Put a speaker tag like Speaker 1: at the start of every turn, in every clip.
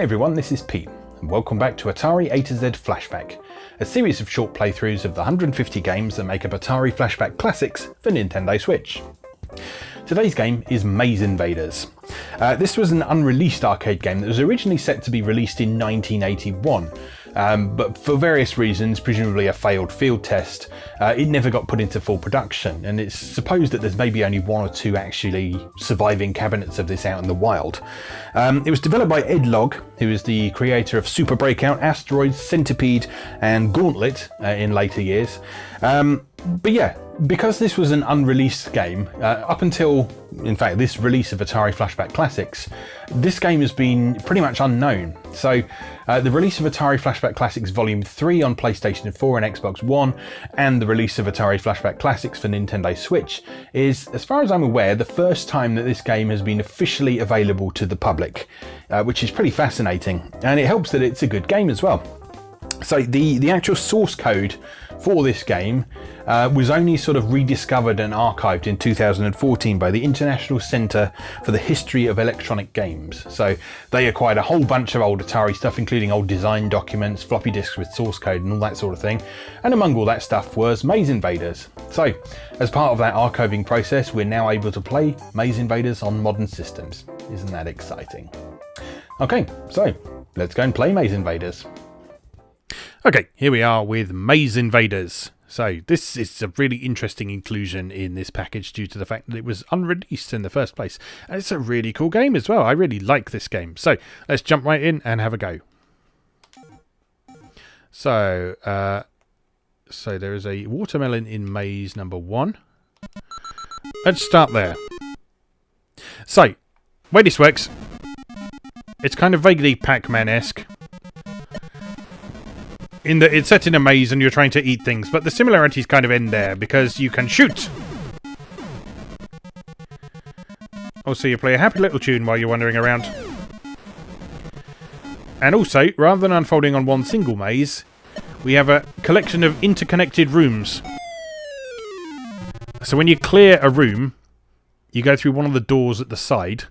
Speaker 1: everyone, this is Pete, and welcome back to Atari A to Z Flashback, a series of short playthroughs of the 150 games that make up Atari Flashback Classics for Nintendo Switch. Today's game is Maze Invaders. This was an unreleased arcade game that was originally set to be released in 1981, but for various reasons, presumably a failed field test, it never got put into full production, and it's supposed that there's maybe only one or two actually surviving cabinets of this out in the wild. It was developed by Ed Logg, who is the creator of Super Breakout, Asteroids, Centipede and Gauntlet in later years. But yeah, because this was an unreleased game, up until, in fact, this release of Atari Flashback Classics, this game has been pretty much unknown. So the release of Atari Flashback Classics Volume 3 on PlayStation 4 and Xbox One, and the release of Atari Flashback Classics for Nintendo Switch is, as far as I'm aware, the first time that this game has been officially available to the public, which is pretty fascinating, and it helps that it's a good game as well. So the actual source code for this game was only sort of rediscovered and archived in 2014 by the International Centre for the History of Electronic Games. So they acquired a whole bunch of old Atari stuff, including old design documents, floppy disks with source code and all that sort of thing. And among all that stuff was Maze Invaders. So as part of that archiving process, we're now able to play Maze Invaders on modern systems. Isn't that exciting? Okay, so let's go and play Maze Invaders. Okay, here we are with Maze Invaders. So this is a really interesting inclusion in this package due to the fact that it was unreleased in the first place. And it's a really cool game as well. I really like this game. So let's jump right in and have a go. So there is a watermelon in maze number 1. Let's start there. So, way this works, it's kind of vaguely Pac-Man-esque. In that it's set in a maze and you're trying to eat things, but the similarities kind of end there because you can shoot. Also, you play a happy little tune while you're wandering around. And also, rather than unfolding on one single maze, we have a collection of interconnected rooms. So when you clear a room, you go through one of the doors at the side,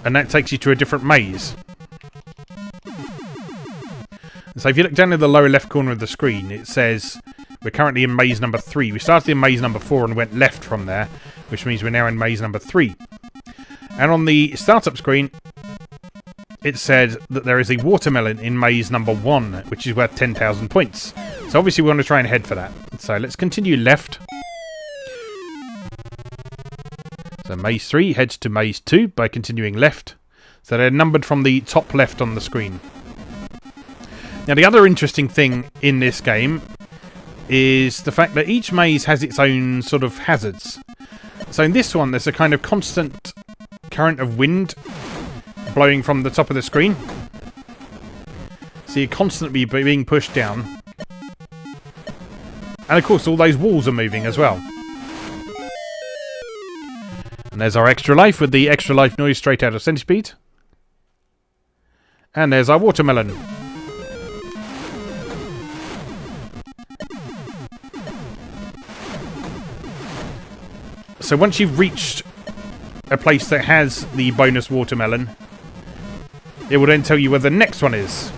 Speaker 1: and that takes you to a different maze. So if you look down in the lower left corner of the screen, it says we're currently in maze number 3. We started in maze number 4 and went left from there, which means we're now in maze number 3. And on the startup screen, it said that there is a watermelon in maze number 1, which is worth 10,000 points. So obviously we want to try and head for that. So let's continue left. So maze 3 heads to maze 2 by continuing left. So they're numbered from the top left on the screen. Now, the other interesting thing in this game is the fact that each maze has its own sort of hazards. So in this one, there's a kind of constant current of wind blowing from the top of the screen. So you're constantly being pushed down. And of course, all those walls are moving as well. And there's our extra life with the extra life noise straight out of Centipede. And there's our watermelon. So once you've reached a place that has the bonus watermelon, it will then tell you where the next one is.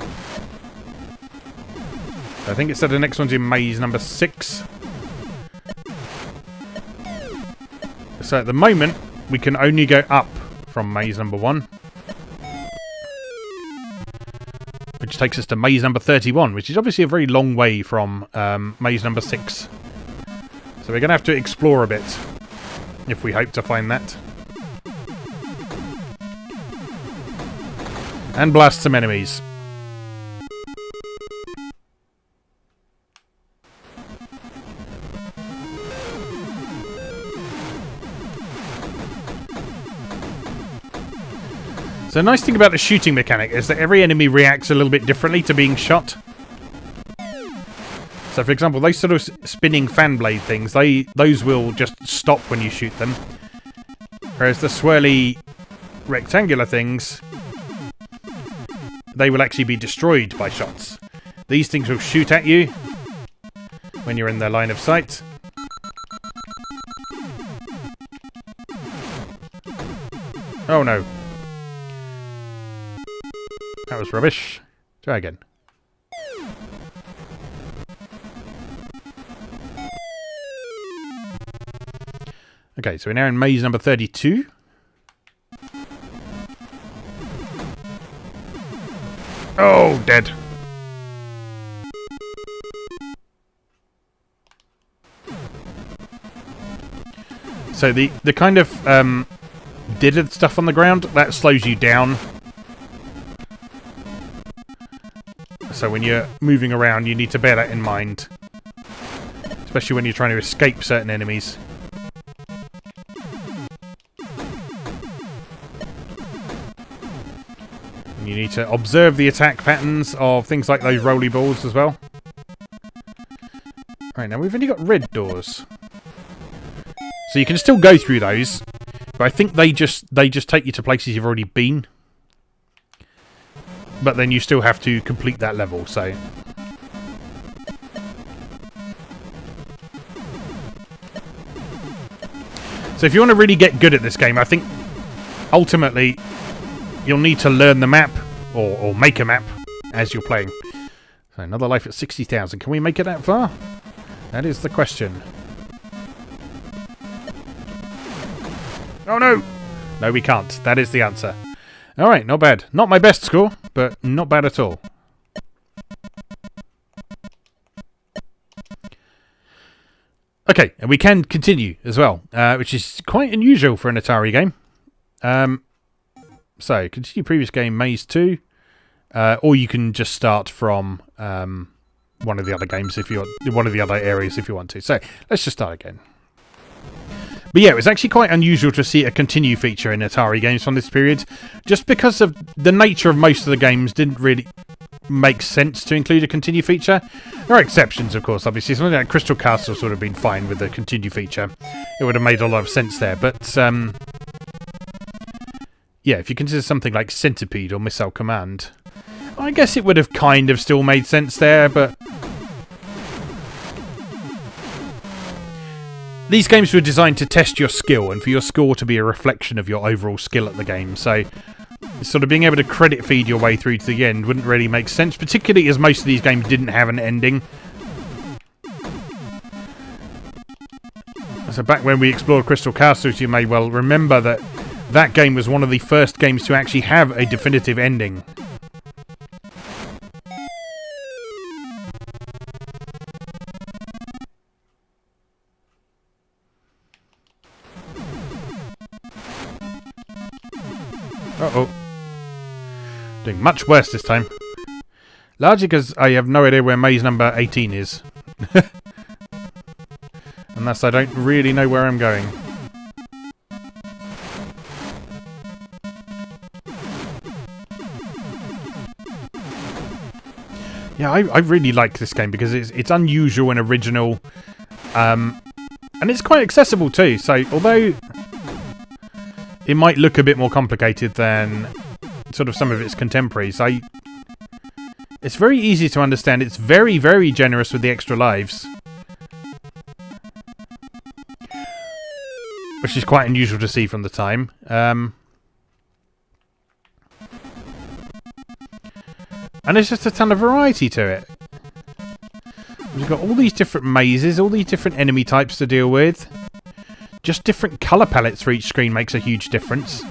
Speaker 1: I think it said the next one's in maze number 6. So at the moment, we can only go up from maze number 1. Which takes us to maze number 31, which is obviously a very long way from maze number 6. So we're going to have to explore a bit, if we hope to find that. And blast some enemies. So the nice thing about the shooting mechanic is that every enemy reacts a little bit differently to being shot. So for example, those sort of spinning fan blade things, those will just stop when you shoot them. Whereas the swirly rectangular things, they will actually be destroyed by shots. These things will shoot at you when you're in their line of sight. Oh no. that was rubbish. Try again. Okay, so we're now in maze number 32. Oh, dead. So the kind of didded stuff on the ground, that slows you down. So when you're moving around, you need to bear that in mind. Especially when you're trying to escape certain enemies. You need to observe the attack patterns of things like those rolly balls as well. Right, now we've only got red doors. So you can still go through those, but I think they just take you to places you've already been. But then you still have to complete that level, so... So if you want to really get good at this game, I think ultimately you'll need to learn the map, or make a map, as you're playing. So another life at 60,000. Can we make it that far? That is the question. Oh no! No, we can't. That is the answer. Alright, not bad. Not my best score, but not bad at all. Okay, and we can continue as well, which is quite unusual for an Atari game. So, continue previous game, Maze 2. Or you can just start from one of the other games if you want, one of the other areas if you want to. So, let's just start again. But yeah, it was actually quite unusual to see a continue feature in Atari games from this period, just because of the nature of most of the games didn't really make sense to include a continue feature. There are exceptions, of course, obviously. Something like Crystal Castle would have been fine with the continue feature. It would have made a lot of sense there, but yeah, if you consider something like Centipede or Missile Command, I guess it would have kind of still made sense there, but... These games were designed to test your skill and for your score to be a reflection of your overall skill at the game. So, sort of being able to credit feed your way through to the end wouldn't really make sense, particularly as most of these games didn't have an ending. So back when we explored Crystal Castles, you may well remember that that game was one of the first games to actually have a definitive ending. Uh-oh. Doing much worse this time. Largely because I have no idea where maze number 18 is. Unless I don't really know where I'm going. Yeah, I really like this game because it's unusual and original. And it's quite accessible too. So, although... it might look a bit more complicated than sort of some of its contemporaries. It's very easy to understand. It's very, very generous with the extra lives. Which is quite unusual to see from the time. And there's just a ton of variety to it. We've got all these different mazes, all these different enemy types to deal with. Just different colour palettes for each screen makes a huge difference.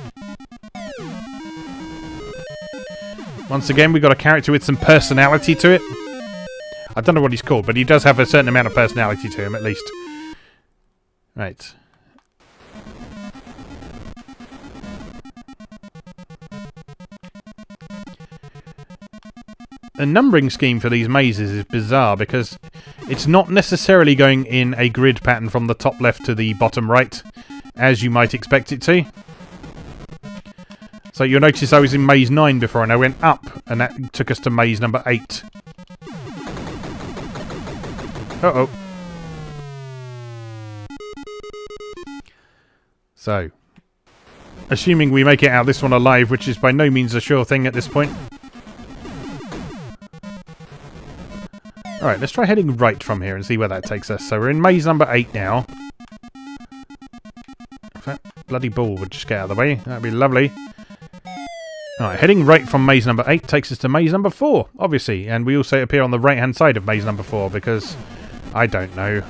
Speaker 1: Once again, we've got a character with some personality to it. I don't know what he's called, but he does have a certain amount of personality to him, at least. Right. The numbering scheme for these mazes is bizarre because it's not necessarily going in a grid pattern from the top left to the bottom right, as you might expect it to. So you'll notice I was in maze 9 before and I went up, and that took us to maze number 8. Uh-oh. So, assuming we make it out this one alive, which is by no means a sure thing at this point. Alright, let's try heading right from here and see where that takes us. So we're in maze number 8 now. If that bloody ball would just get out of the way, that'd be lovely. Alright, heading right from maze number 8 takes us to maze number 4, obviously. And we also appear on the right-hand side of maze number 4 because I don't know.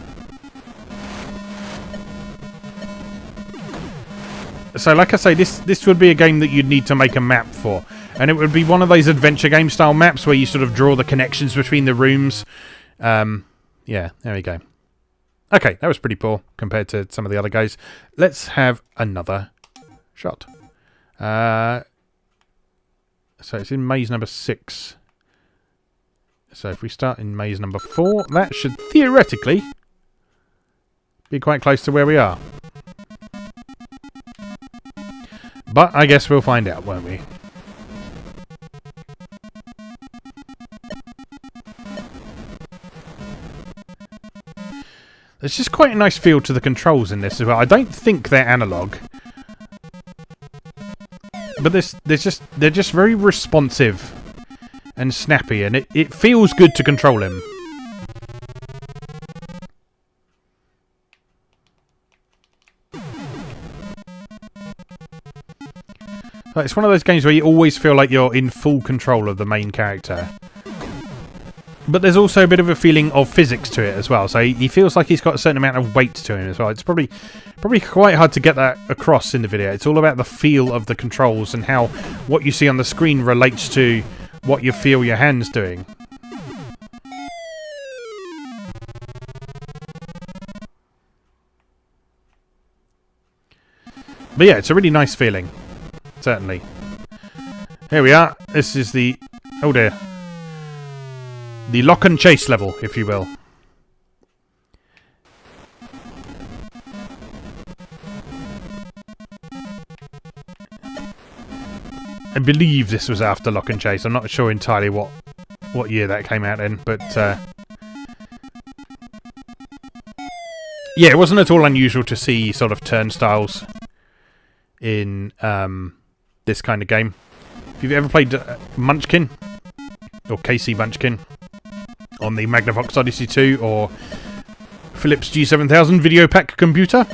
Speaker 1: So like I say, this would be a game that you'd need to make a map for. And it would be one of those adventure game style maps where you sort of draw the connections between the rooms. Yeah, there we go. Okay, that was pretty poor compared to some of the other guys. Let's have another shot. So it's in maze number 6. So if we start in maze number 4, that should theoretically be quite close to where we are. But I guess we'll find out, won't we? There's just quite a nice feel to the controls in this as well. I don't think they're analog. But they're just very responsive and snappy, and it feels good to control him. Like, it's one of those games where you always feel like you're in full control of the main character. But there's also a bit of a feeling of physics to it as well. So he feels like he's got a certain amount of weight to him as well. It's probably quite hard to get that across in the video. It's all about the feel of the controls and how what you see on the screen relates to what you feel your hand's doing. But yeah, it's a really nice feeling. Certainly. Here we are. This is the... Oh dear. The lock and chase level, if you will. I believe this was after Lock and Chase. I'm not sure entirely what year that came out in, but yeah, it wasn't at all unusual to see sort of turnstiles in this kind of game. If you've ever played Munchkin, or KC Munchkin, on the Magnavox Odyssey 2, or Philips G7000 video pack computer,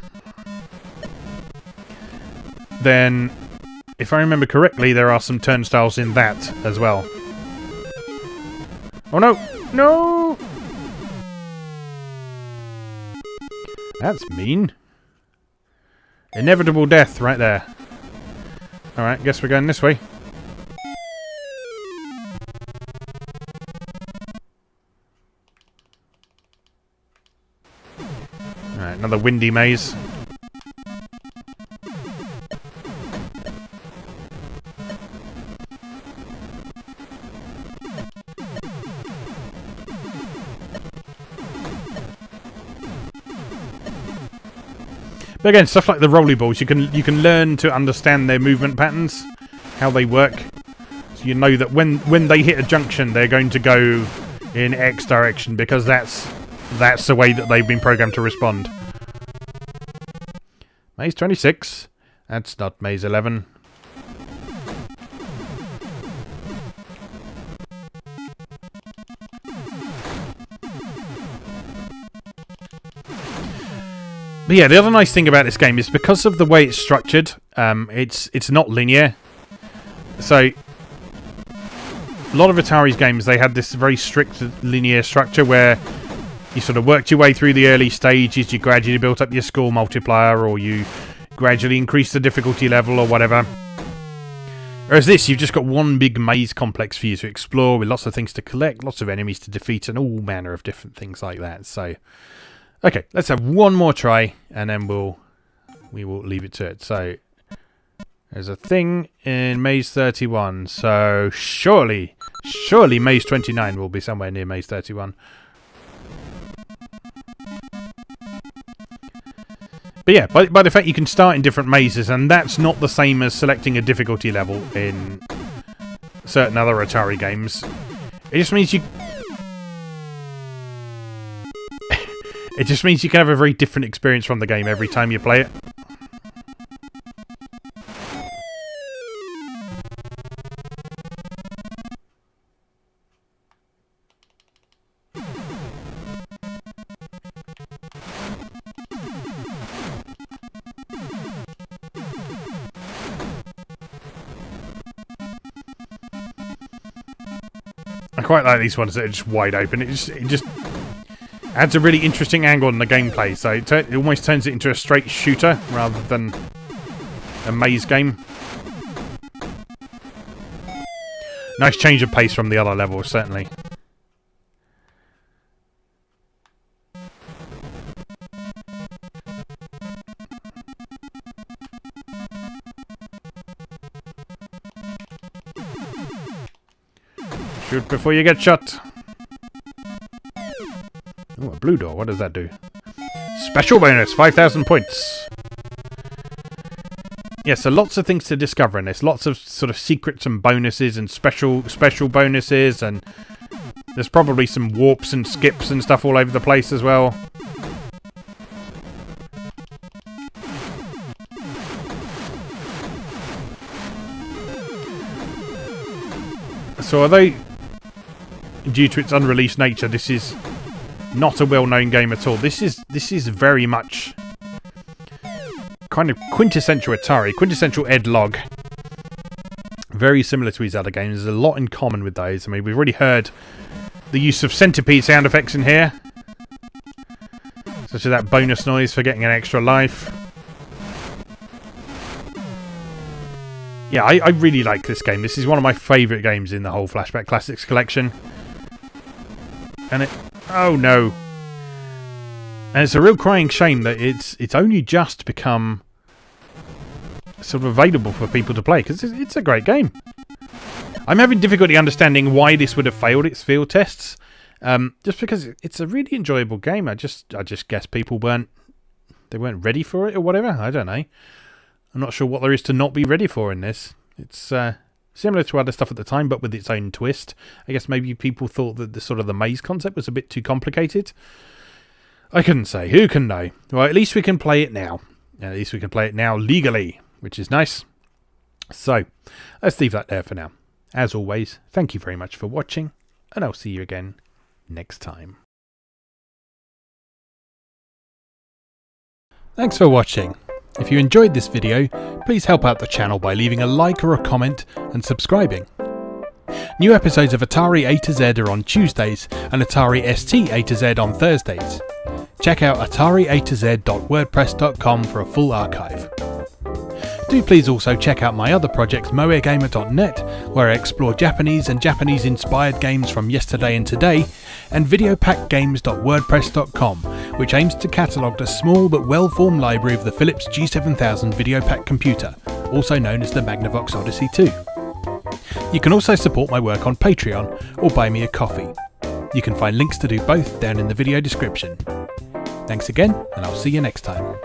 Speaker 1: then, if I remember correctly, there are some turnstiles in that as well. Oh no! No! That's mean. Inevitable death right there. Alright, guess we're going this way. Alright, another windy maze. But again, stuff like the rolly balls, you can learn to understand their movement patterns, how they work. So you know that when they hit a junction, they're going to go in X direction because that's the way that they've been programmed to respond. Maze 26. That's not Maze 11. But yeah, the other nice thing about this game is because of the way it's structured, it's not linear. So, a lot of Atari's games, they had this very strict linear structure where you sort of worked your way through the early stages, you gradually built up your score multiplier, or you gradually increased the difficulty level, or whatever. Whereas this, you've just got one big maze complex for you to explore, with lots of things to collect, lots of enemies to defeat, and all manner of different things like that. So, okay, let's have one more try, and then we will leave it to it. So, there's a thing in Maze 31, so surely Maze 29 will be somewhere near Maze 31. But yeah, by the fact you can start in different mazes, and that's not the same as selecting a difficulty level in certain other Atari games. It just means you... It just means you can have a very different experience from the game every time you play it. quite like these ones that are just wide open. It just adds a really interesting angle on the gameplay. So it almost turns it into a straight shooter rather than a maze game. Nice change of pace from the other levels, certainly. Shoot before you get shot. Oh, a blue door. What does that do? Special bonus, 5,000 points. Yeah, so lots of things to discover in this. Lots of sort of secrets and bonuses and special bonuses, and there's probably some warps and skips and stuff all over the place as well. So although due to its unreleased nature, this is not a well-known game at all. This is very much kind of quintessential Atari, quintessential Ed Logg. Very similar to his other games. There's a lot in common with those. I mean, we've already heard the use of centipede sound effects in here, such as that bonus noise for getting an extra life. Yeah, I really like this game. This is one of my favourite games in the whole Flashback Classics collection. And it... oh no. And it's a real crying shame that it's only just become sort of available for people to play, because it's a great game. I'm having difficulty understanding why this would have failed its field tests. Just because it's a really enjoyable game. I just guess people weren't ready for it or whatever. I don't know. I'm not sure what there is to not be ready for in this. It's similar to other stuff at the time, but with its own twist. I guess maybe people thought that the maze concept was a bit too complicated. I couldn't say. Who can know? Well, at least we can play it now. At least we can play it now legally, which is nice. So, let's leave that there for now. As always, thank you very much for watching, and I'll see you again next time. Thanks for watching. If you enjoyed this video, please help out the channel by leaving a like or a comment and subscribing. New episodes of Atari A to Z are on Tuesdays and Atari ST A to Z on Thursdays. Check out atariatoz.wordpress.com for a full archive. Do please also check out my other projects moegamer.net, where I explore Japanese and Japanese-inspired games from yesterday and today, and videopackgames.wordpress.com, which aims to catalogue the small but well-formed library of the Philips G7000 Videopack computer, also known as the Magnavox Odyssey 2. You can also support my work on Patreon or buy me a coffee. You can find links to do both down in the video description. Thanks again, and I'll see you next time.